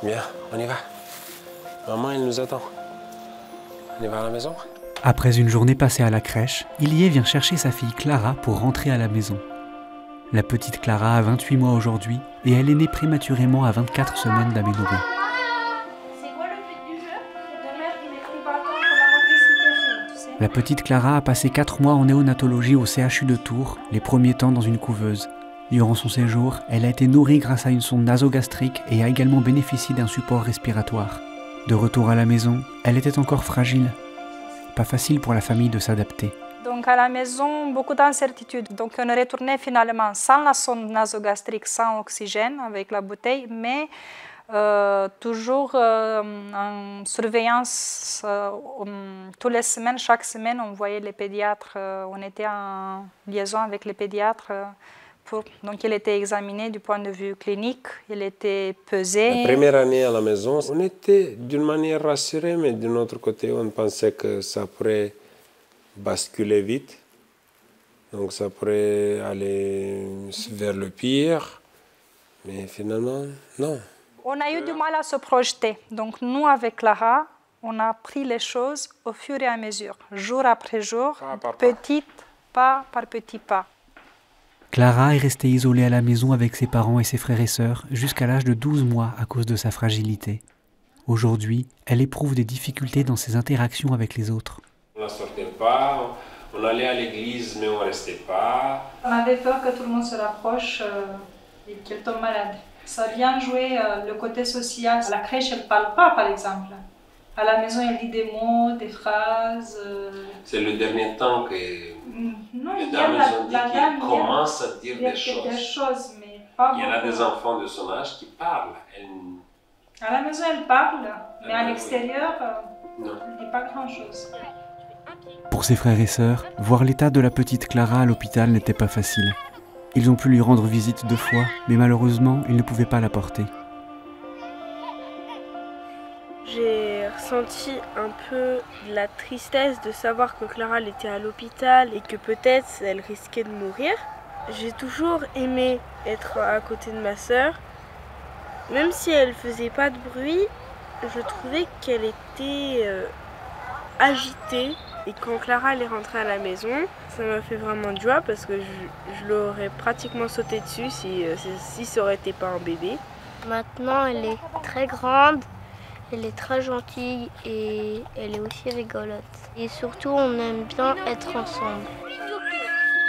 Bien, on y va. Maman, elle nous attend. On y va à la maison? Après une journée passée à la crèche, Ilie vient chercher sa fille Clara pour rentrer à la maison. La petite Clara a 28 mois aujourd'hui et elle est née prématurément à 24 semaines d'aménorrhée. C'est quoi le but du jeu? C'est de mettre les petits bâtons pour la motricité fine, tu sais. La petite Clara a passé 4 mois en néonatologie au CHU de Tours, les premiers temps dans une couveuse. Durant son séjour, elle a été nourrie grâce à une sonde nasogastrique et a également bénéficié d'un support respiratoire. De retour à la maison, elle était encore fragile. Pas facile pour la famille de s'adapter. Donc à la maison, beaucoup d'incertitudes. Donc on est retourné finalement sans la sonde nasogastrique, sans oxygène, avec la bouteille, mais toujours en surveillance toutes les semaines, chaque semaine, on voyait les pédiatres, on était en liaison avec les pédiatres. Donc il était examiné du point de vue clinique, il était pesé. La première année à la maison, on était d'une manière rassurés, mais d'un autre côté, on pensait que ça pourrait basculer vite. Donc ça pourrait aller vers le pire, mais finalement, non. On a eu du mal à se projeter. Donc nous, avec Clara, on a pris les choses au fur et à mesure, jour après jour, petit pas par petit pas. Clara est restée isolée à la maison avec ses parents et ses frères et sœurs jusqu'à l'âge de 12 mois à cause de sa fragilité. Aujourd'hui, elle éprouve des difficultés dans ses interactions avec les autres. On ne sortait pas, on allait à l'église, mais on ne restait pas. On avait peur que tout le monde se rapproche et qu'elle tombe malade. Ça vient jouer le côté social. À la crèche, elle ne parle pas, par exemple. À la maison, elle dit des mots, des phrases. C'est le dernier temps que Non, les dames ont dit qu'elle commence à dire des choses. Mais pas Il y en a beaucoup. des enfants de son âge qui parlent. À la maison, elle parle, mais à l'extérieur, Non. elle ne dit pas grand-chose. Pour ses frères et sœurs, voir l'état de la petite Clara à l'hôpital n'était pas facile. Ils ont pu lui rendre visite 2 fois, mais malheureusement, ils ne pouvaient pas la porter. J'ai ressenti un peu de la tristesse de savoir que Clara elle était à l'hôpital et que peut-être elle risquait de mourir. J'ai toujours aimé être à côté de ma sœur. Même si elle faisait pas de bruit, je trouvais qu'elle était agitée. Et quand Clara elle est rentrée à la maison, ça m'a fait vraiment de joie parce que je l'aurais pratiquement sauté dessus si ça aurait été pas un bébé. Maintenant, elle est très grande, elle est très gentille et elle est aussi rigolote. Et surtout, on aime bien être ensemble.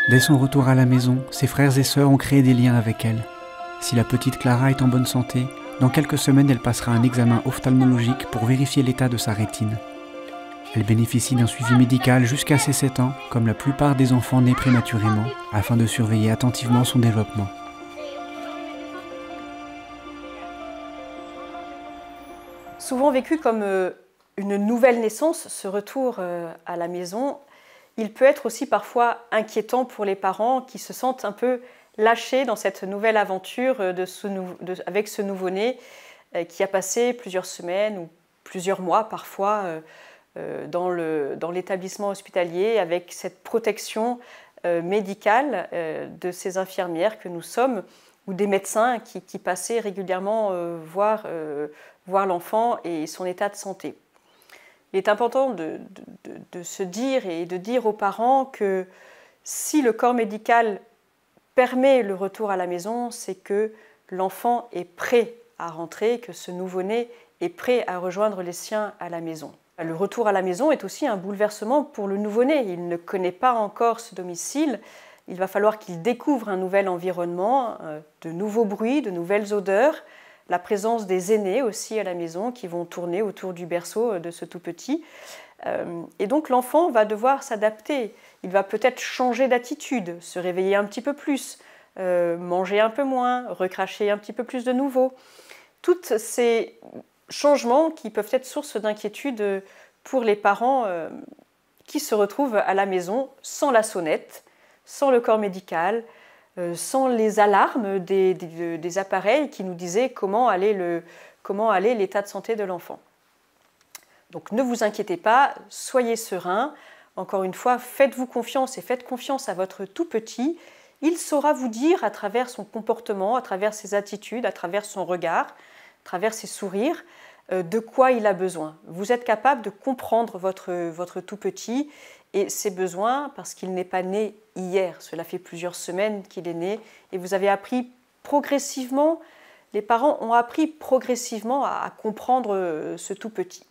Dès son retour à la maison, ses frères et sœurs ont créé des liens avec elle. Si la petite Clara est en bonne santé, dans quelques semaines, elle passera un examen ophtalmologique pour vérifier l'état de sa rétine. Elle bénéficie d'un suivi médical jusqu'à ses 7 ans, comme la plupart des enfants nés prématurément, afin de surveiller attentivement son développement. Souvent vécu comme une nouvelle naissance, ce retour à la maison, il peut être aussi parfois inquiétant pour les parents qui se sentent un peu lâchés dans cette nouvelle aventure avec ce nouveau-né qui a passé plusieurs semaines ou plusieurs mois parfois dans l'établissement hospitalier avec cette protection médicale de ces infirmières que nous sommes ou des médecins qui passaient régulièrement voir l'enfant et son état de santé. Il est important de se dire et de dire aux parents que si le corps médical permet le retour à la maison, c'est que l'enfant est prêt à rentrer, que ce nouveau-né est prêt à rejoindre les siens à la maison. Le retour à la maison est aussi un bouleversement pour le nouveau-né. Il ne connaît pas encore ce domicile. Il va falloir qu'il découvre un nouvel environnement, de nouveaux bruits, de nouvelles odeurs, la présence des aînés aussi à la maison qui vont tourner autour du berceau de ce tout petit. Et donc l'enfant va devoir s'adapter. Il va peut-être changer d'attitude, se réveiller un petit peu plus, manger un peu moins, recracher un petit peu plus de nouveau. Toutes ces changements qui peuvent être source d'inquiétude pour les parents qui se retrouvent à la maison sans la sonnette, sans le corps médical, sans les alarmes des appareils qui nous disaient comment allait l'état de santé de l'enfant. Donc ne vous inquiétez pas, soyez sereins. Encore une fois, faites-vous confiance et faites confiance à votre tout petit. Il saura vous dire à travers son comportement, à travers ses attitudes, à travers son regard, travers ses sourires, de quoi il a besoin. Vous êtes capable de comprendre votre tout petit et ses besoins parce qu'il n'est pas né hier. Cela fait plusieurs semaines qu'il est né et vous avez appris progressivement, les parents ont appris progressivement à comprendre ce tout petit.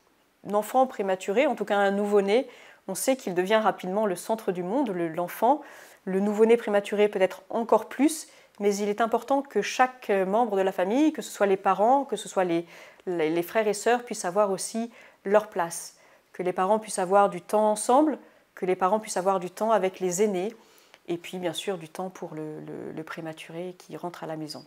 L'enfant prématuré, en tout cas un nouveau-né, on sait qu'il devient rapidement le centre du monde, l'enfant. Le nouveau-né prématuré peut-être encore plus, mais il est important que chaque membre de la famille, que ce soit les parents, que ce soit les frères et sœurs, puissent avoir aussi leur place. Que les parents puissent avoir du temps ensemble, que les parents puissent avoir du temps avec les aînés, et puis bien sûr du temps pour le prématuré qui rentre à la maison.